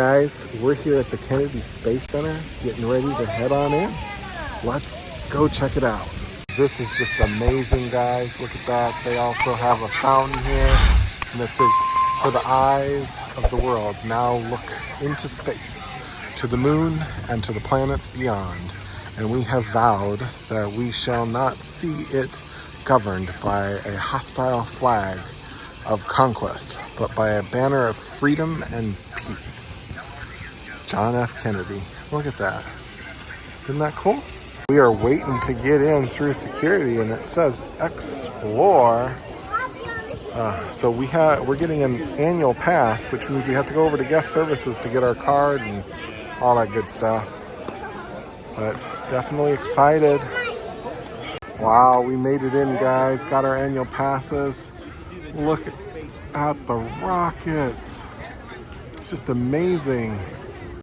Guys, we're here at the Kennedy Space Center, getting ready to head on in. Let's go check it out. This is just amazing, guys. Look at that. They also have a fountain here, and it says, "For the eyes of the world, now look into space, to the moon and to the planets beyond. And we have vowed that we shall not see it governed by a hostile flag of conquest, but by a banner of freedom and peace." John F. Kennedy. Look at that. Isn't that cool? We are waiting to get in through security, and it says explore. So we're getting an annual pass, which means we have to go over to guest services to get our card and all that good stuff. But definitely excited. Wow, we made it in, guys. Got our annual passes. Look at the rockets. It's just amazing.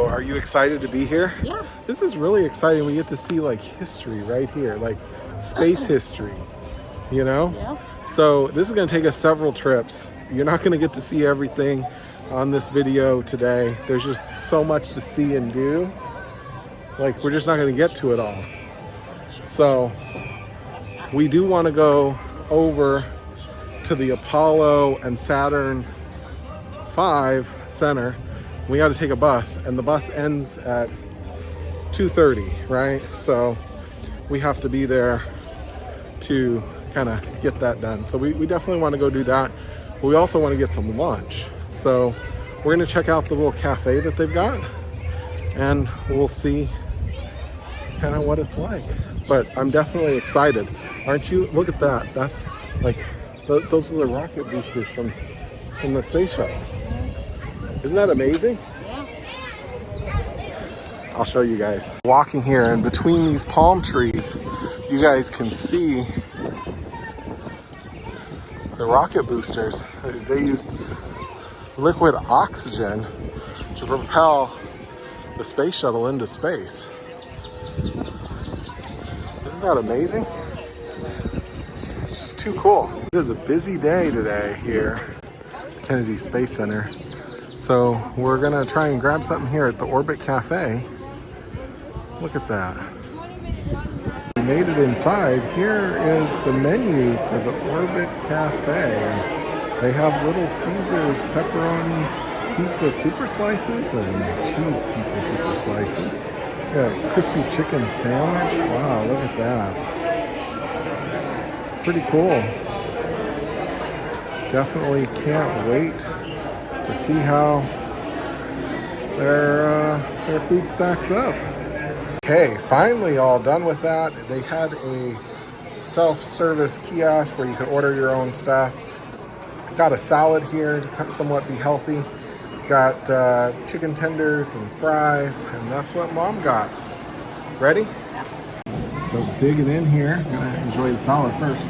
Are you excited to be here? Yeah. This is really exciting. We get to see like history right here, like space history, you know? Yeah. So this is going to take us several trips. You're not going to get to see everything on this video today. There's just so much to see and do. Like, we're just not going to get to it all. So we do want to go over to the Apollo and Saturn V center. We got to take a bus, and the bus ends at 2:30, right? So we have to be there to kind of get that done. So we definitely want to go do that. But we also want to get some lunch. So we're going to check out the little cafe that they've got, and we'll see kind of what it's like. But I'm definitely excited. Aren't you? Look at that. That's like, those are the rocket boosters from the space shuttle. Isn't that amazing? Yeah. I'll show you guys. Walking here, and between these palm trees, you guys can see the rocket boosters. They used liquid oxygen to propel the space shuttle into space. Isn't that amazing? It's just too cool. It is a busy day today here at the Kennedy Space Center. So we're gonna try and grab something here at the Orbit Cafe. Look at that. We made it inside. Here is the menu for the Orbit Cafe. They have Little Caesars pepperoni pizza super slices and cheese pizza super slices. Yeah, crispy chicken sandwich. Wow, look at that. Pretty cool. Definitely can't wait to see how their food stacks up. Okay, finally all done with that. They had a self-service kiosk where you could order your own stuff. Got a salad here to somewhat be healthy. Got chicken tenders and fries, and that's what Mom got. Ready? So digging in here. I'm gonna enjoy the salad first.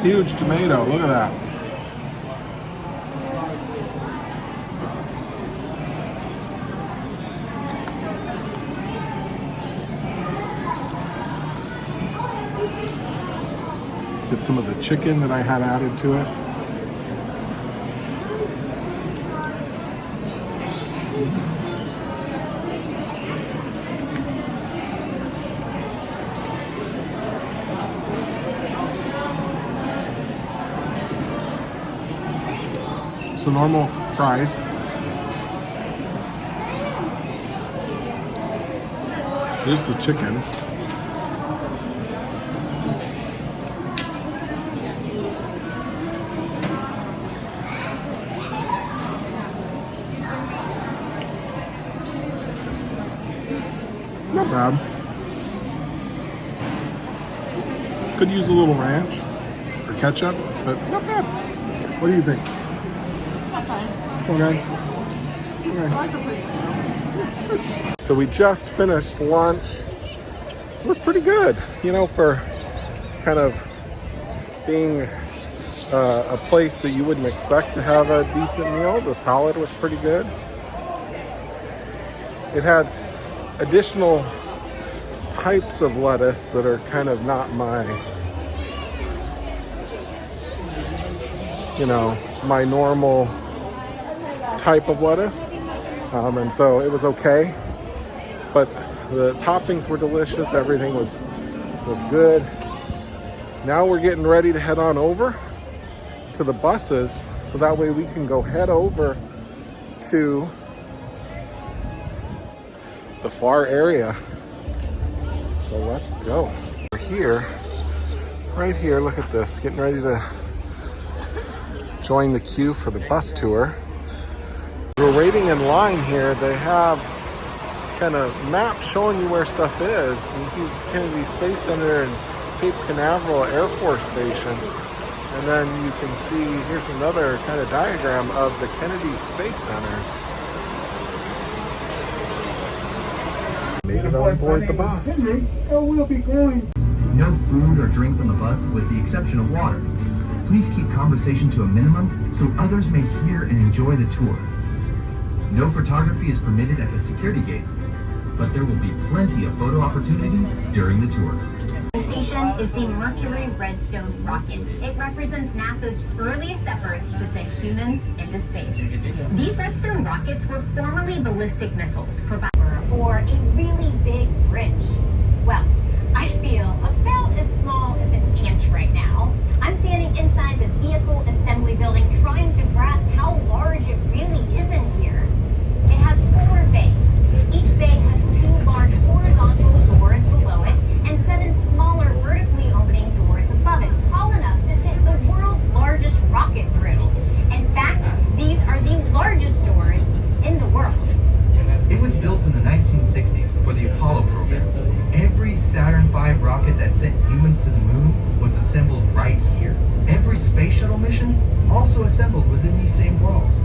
Huge tomato, look at that. Get some of the chicken that I had added to it. So normal fries. Here's the chicken. Not bad. Could use a little ranch or ketchup, but not bad. What do you think? Okay. Okay. So we just finished lunch. It was pretty good, you know, for kind of being a place that you wouldn't expect to have a decent meal. The salad was pretty good. It had additional types of lettuce that are kind of not my, you know, my normal type of lettuce. And so it was okay. But the toppings were delicious. Everything was good. Now we're getting ready to head on over to the buses, so that way we can go head over to the far area. So let's go. We're here, right here, look at this, getting ready to join the queue for the bus tour. We're waiting in line here. They have kind of maps showing you where stuff is. You can see the Kennedy Space Center and Cape Canaveral Air Force Station. And then you can see, here's another kind of diagram of the Kennedy Space Center. Made it on board the bus. We'll be going. No food or drinks on the bus with the exception of water. Please keep conversation to a minimum so others may hear and enjoy the tour. No photography is permitted at the security gates, but there will be plenty of photo opportunities during the tour. The station is the Mercury Redstone rocket. It represents NASA's earliest efforts to send humans into space. These Redstone rockets were formerly ballistic missiles, or a really big bridge. Well, I feel about as small as an ant right now. I'm standing inside the vehicle assembly building trying to grasp how large it really is in here. It has 4 bays. Each bay has 2 large horizontal doors below it and 7 smaller vertically opening doors above it, tall enough to fit the world's largest rocket through. In fact, these are the largest doors in the world. It was built in the 1960s for the Apollo program. Every Saturn V rocket that sent humans to the moon was assembled right here. Every Space Shuttle mission also assembled within these same walls.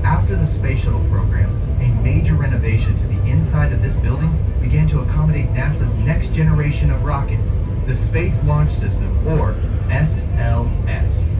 After the Space Shuttle program, a major renovation to the inside of this building began to accommodate NASA's next generation of rockets, the Space Launch System, or SLS.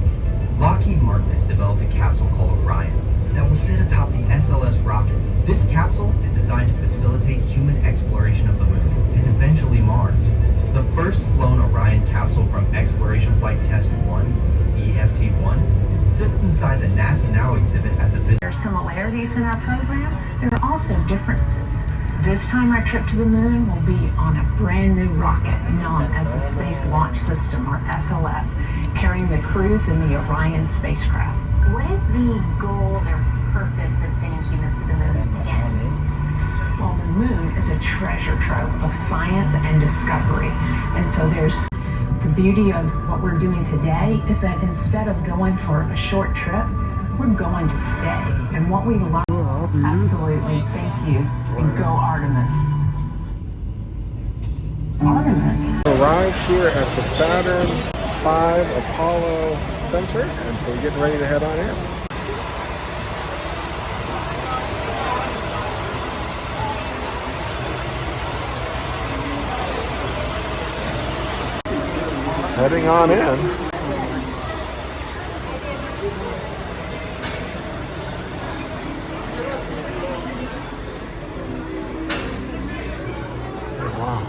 Lockheed Martin has developed a capsule called Orion that will sit atop the SLS rocket. This capsule is designed to facilitate human exploration of the moon and eventually Mars. The first flown Orion capsule from Exploration Flight Test 1, EFT-1, sits inside the NASA Now exhibit at the There are similarities in our program. There are also differences. This time our trip to the moon will be on a brand new rocket known as the Space Launch System, or SLS, carrying the crews in the Orion spacecraft. What is the goal or purpose of sending humans to the moon again? Well, the moon is a treasure trove of science and discovery. And so there's the beauty of what we're doing today is that instead of going for a short trip, we're going to stay. And what we learn, absolutely, thank you. And go Artemis. Artemis. Arrived here at the Saturn V Apollo Center, and so we're getting ready to head on in. Heading on in. Wow.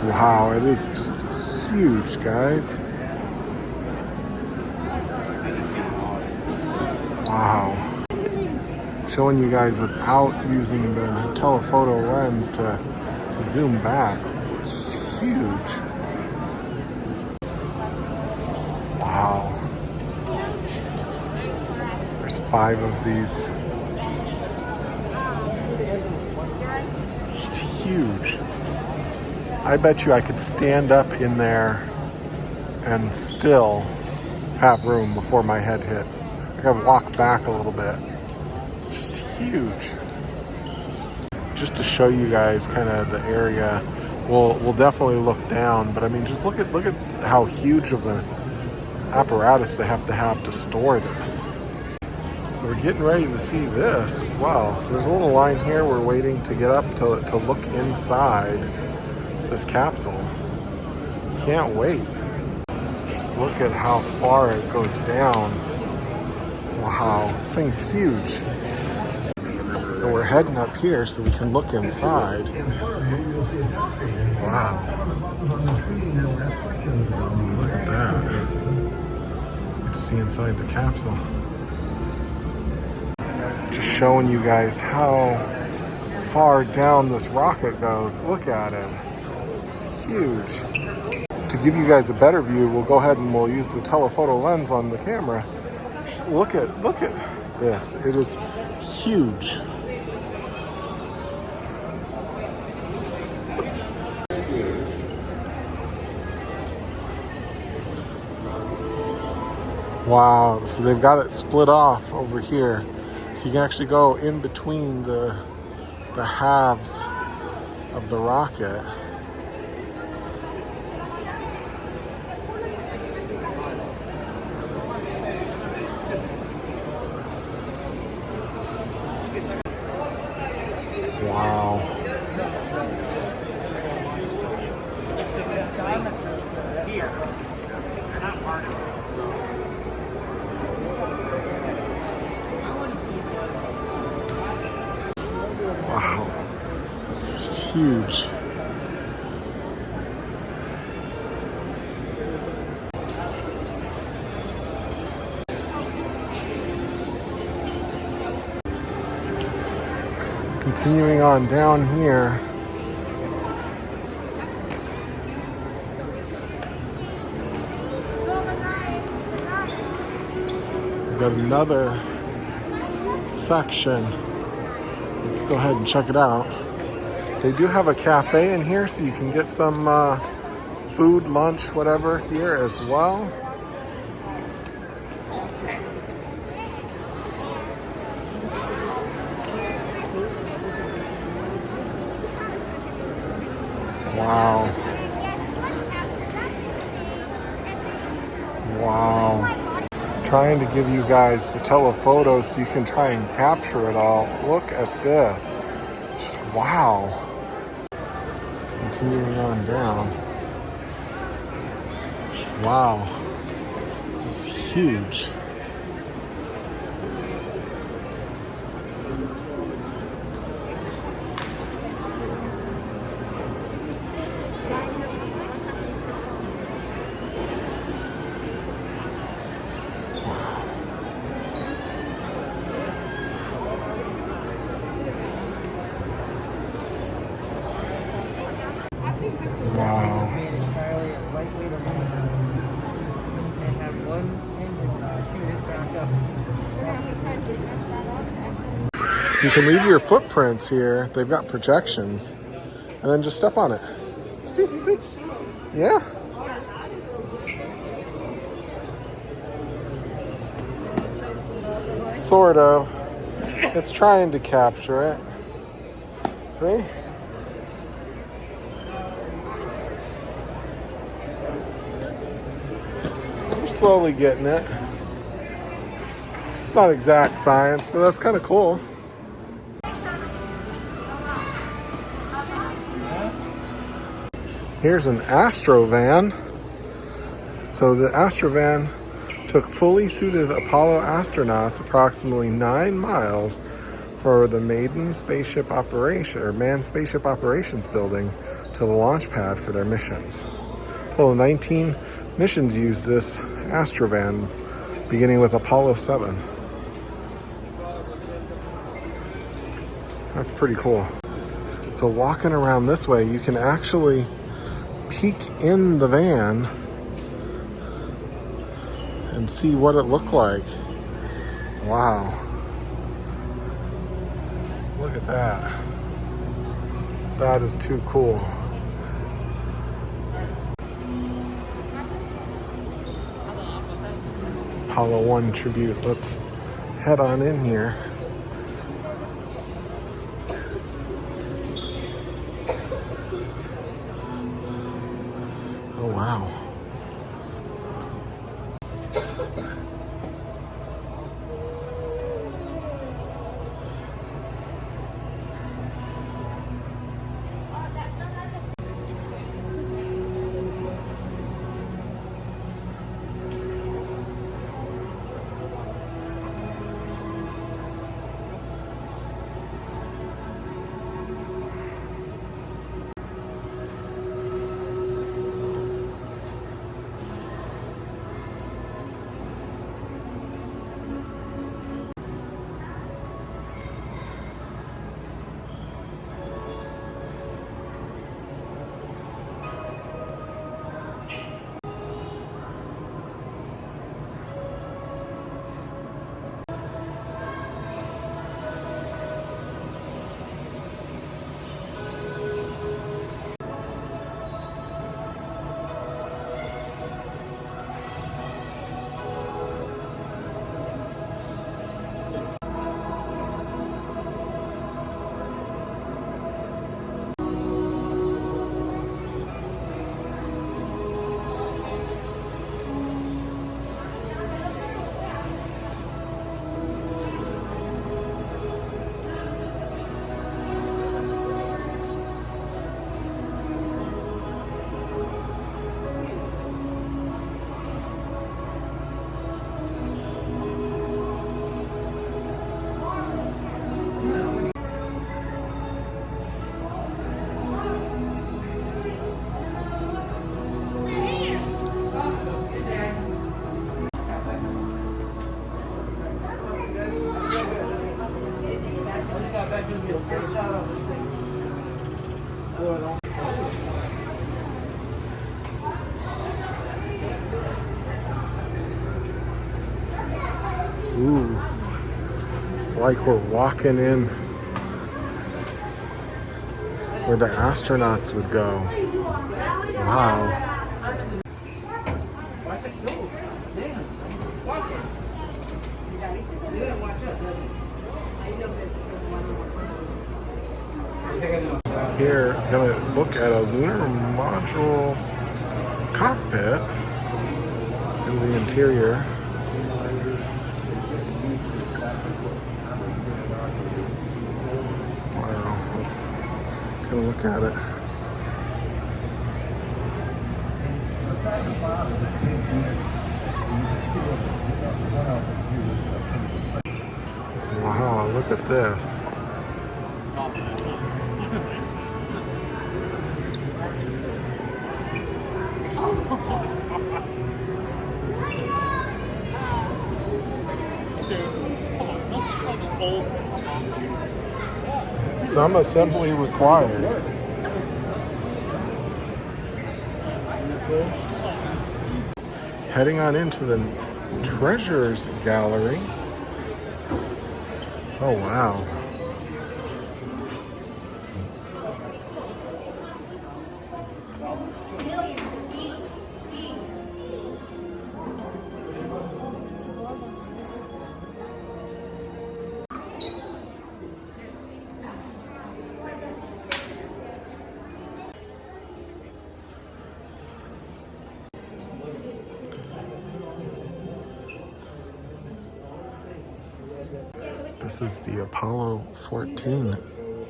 Wow, it is just huge, guys. Wow. Showing you guys without using the telephoto lens to zoom back. It's just huge. Wow. There's 5 of these. It's huge. I bet you I could stand up in there and still have room before my head hits. I gotta walk back a little bit. It's just huge. Just to show you guys kind of the area we'll definitely look down. But I mean, just look at how huge of an apparatus they have to store this. So we're getting ready to see this as well. So there's a little line here. We're waiting to get up to look inside this capsule. Can't wait. Just look at how far it goes down. Wow, this thing's huge. So we're heading up here so we can look inside. Wow. Look at that. You can see inside the capsule. Just showing you guys how far down this rocket goes. Look at it. It's huge. To give you guys a better view, we'll go ahead and we'll use the telephoto lens on the camera. Just look at this. It is huge. Wow, so they've got it split off over here. So you can actually go in between the halves of the rocket. Wow. Wow. It's huge. Continuing on down here, we've got another section. Let's go ahead and check it out. They do have a cafe in here, so you can get some food, lunch, whatever here as well. Wow. Wow. Trying to give you guys the telephoto so you can try and capture it all. Look at this. Just wow. Continuing on down. Just wow. This is huge. Wow. So you can leave your footprints here. They've got projections. And then just step on it. See? Yeah. Sort of. It's trying to capture it. See? Slowly getting it. It's not exact science, but that's kind of cool. Here's an Astrovan. So the Astrovan took fully suited Apollo astronauts approximately 9 miles for the maiden spaceship operation, or manned spaceship operations building, to the launch pad for their missions. Well, 19 missions used this Astrovan, beginning with Apollo 7. That's pretty cool. So walking around this way, you can actually peek in the van and see what it looked like. Wow. Look at that. That is too cool. Apollo 1 tribute. Let's head on in here. Ooh, it's like we're walking in where the astronauts would go. Wow. Here, gonna look at a lunar module cockpit in the interior. Wow, let's go look at it. Wow, look at this. Some assembly required. Heading on into the treasures gallery. Oh wow. This is the Apollo 14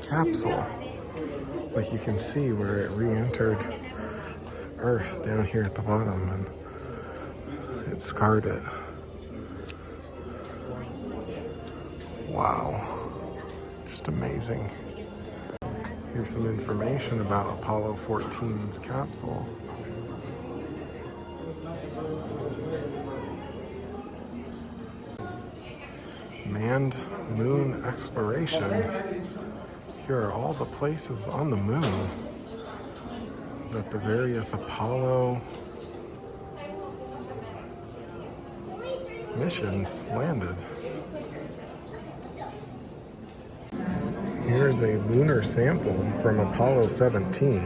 capsule. Like you can see where it re-entered Earth down here at the bottom, and it scarred it. Wow, just amazing. Here's some information about Apollo 14's capsule. Manned moon exploration. Here are all the places on the moon that the various Apollo missions landed. Here's a lunar sample from Apollo 17.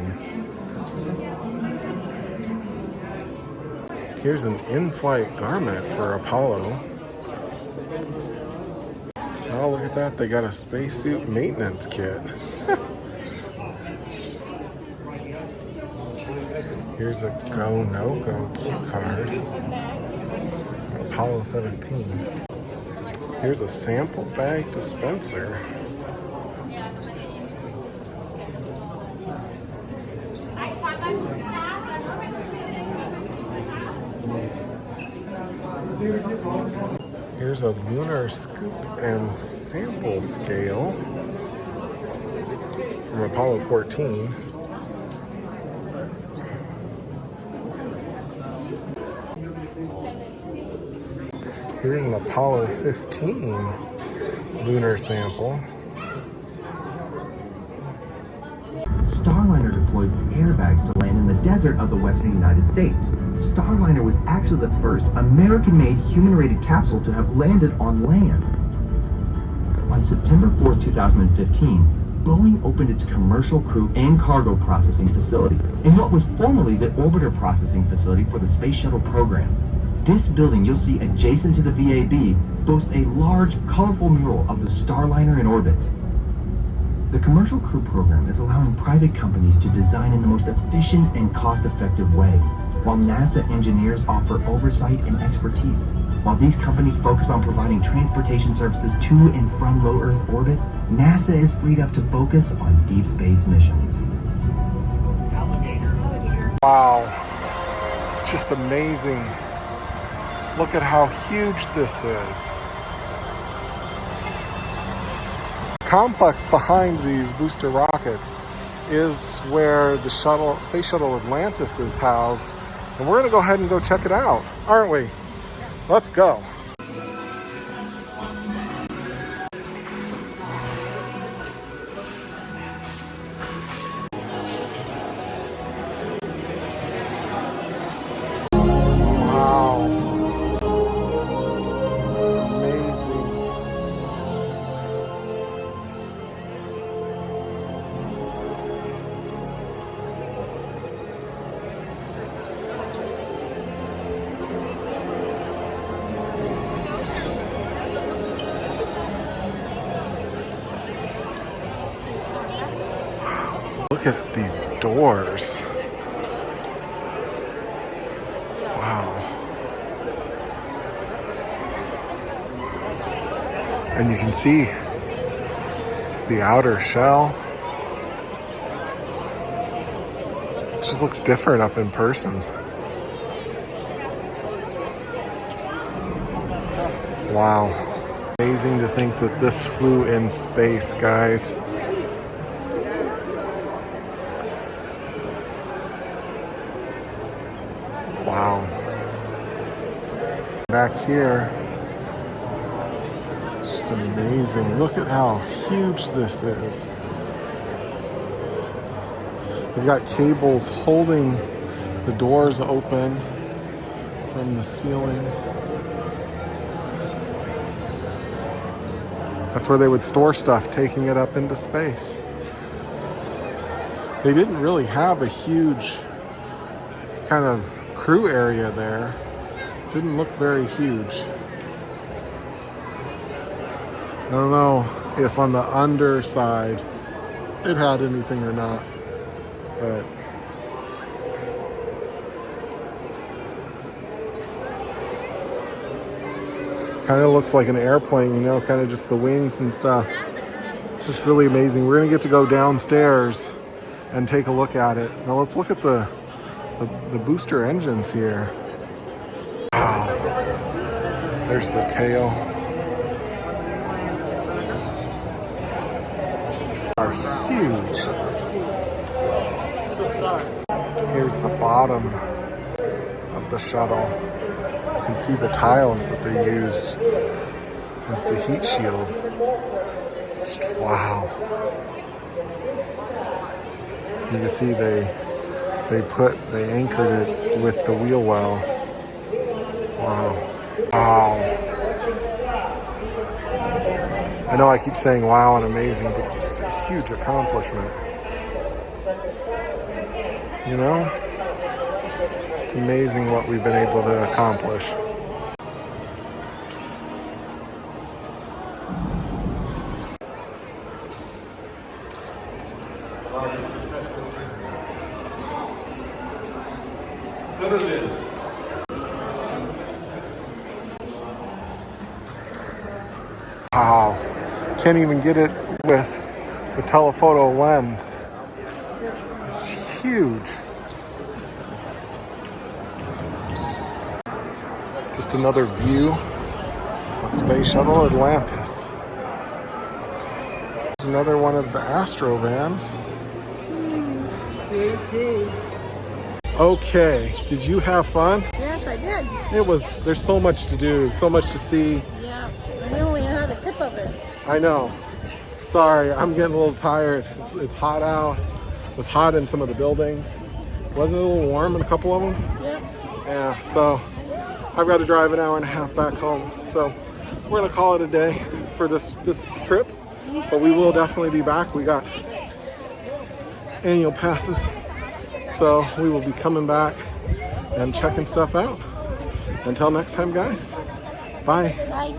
Here's an in-flight garment for Apollo. Oh, look at that. They got a spacesuit maintenance kit. Here's a go, no-go cue card. Apollo 17. Here's a sample bag dispenser. Here's a lunar scoop and sample scale from Apollo 14. Here's an Apollo 15 lunar sample. Starliner deploys airbags to land in the desert of the western United States. Starliner was actually the first American-made human-rated capsule to have landed on land. On September 4, 2015, Boeing opened its commercial crew and cargo processing facility in what was formerly the orbiter processing facility for the Space Shuttle program. This building you'll see adjacent to the VAB boasts a large, colorful mural of the Starliner in orbit. The commercial crew program is allowing private companies to design in the most efficient and cost-effective way, while NASA engineers offer oversight and expertise. While these companies focus on providing transportation services to and from low Earth orbit, NASA is freed up to focus on deep space missions. Wow, it's just amazing. Look at how huge this is. Complex behind these booster rockets is where the Space Shuttle Atlantis is housed, and we're going to go ahead and go check it out, aren't we? Let's go. Look at these doors. Wow. And you can see the outer shell. It just looks different up in person. Wow. Amazing to think that this flew in space, guys. Wow. Back here, just amazing. Look at how huge this is. We've got cables holding the doors open from the ceiling. That's where they would store stuff, taking it up into space. They didn't really have a huge kind of crew area there. Didn't look very huge. I don't know if on the underside it had anything or not, but kind of looks like an airplane, you know, kind of just the wings and stuff. Just really amazing. We're gonna get to go downstairs and take a look at it. Now let's look at the booster engines here. Wow. There's the tail. Are huge. Here's the bottom of the shuttle. You can see the tiles that they used as the heat shield. Just wow. You can see they anchored it with the wheel well. Wow. Wow. I know I keep saying wow and amazing, but it's just a huge accomplishment. You know? It's amazing what we've been able to accomplish. Wow. Can't even get it with the telephoto lens. It's huge. Just another view of Space Shuttle Atlantis. There's another one of the Astrovans. Okay, did you have fun? Yes, I did. There's so much to do, so much to see. Yeah, we only had a tip of it. I know. Sorry, I'm getting a little tired. It's hot out. It was hot in some of the buildings. Wasn't it a little warm in a couple of them? Yep. Yeah, so I've got to drive an hour and a half back home. So we're going to call it a day for this trip. But we will definitely be back. We got annual passes. So we will be coming back and checking stuff out. Until next time, guys. Bye. Bye.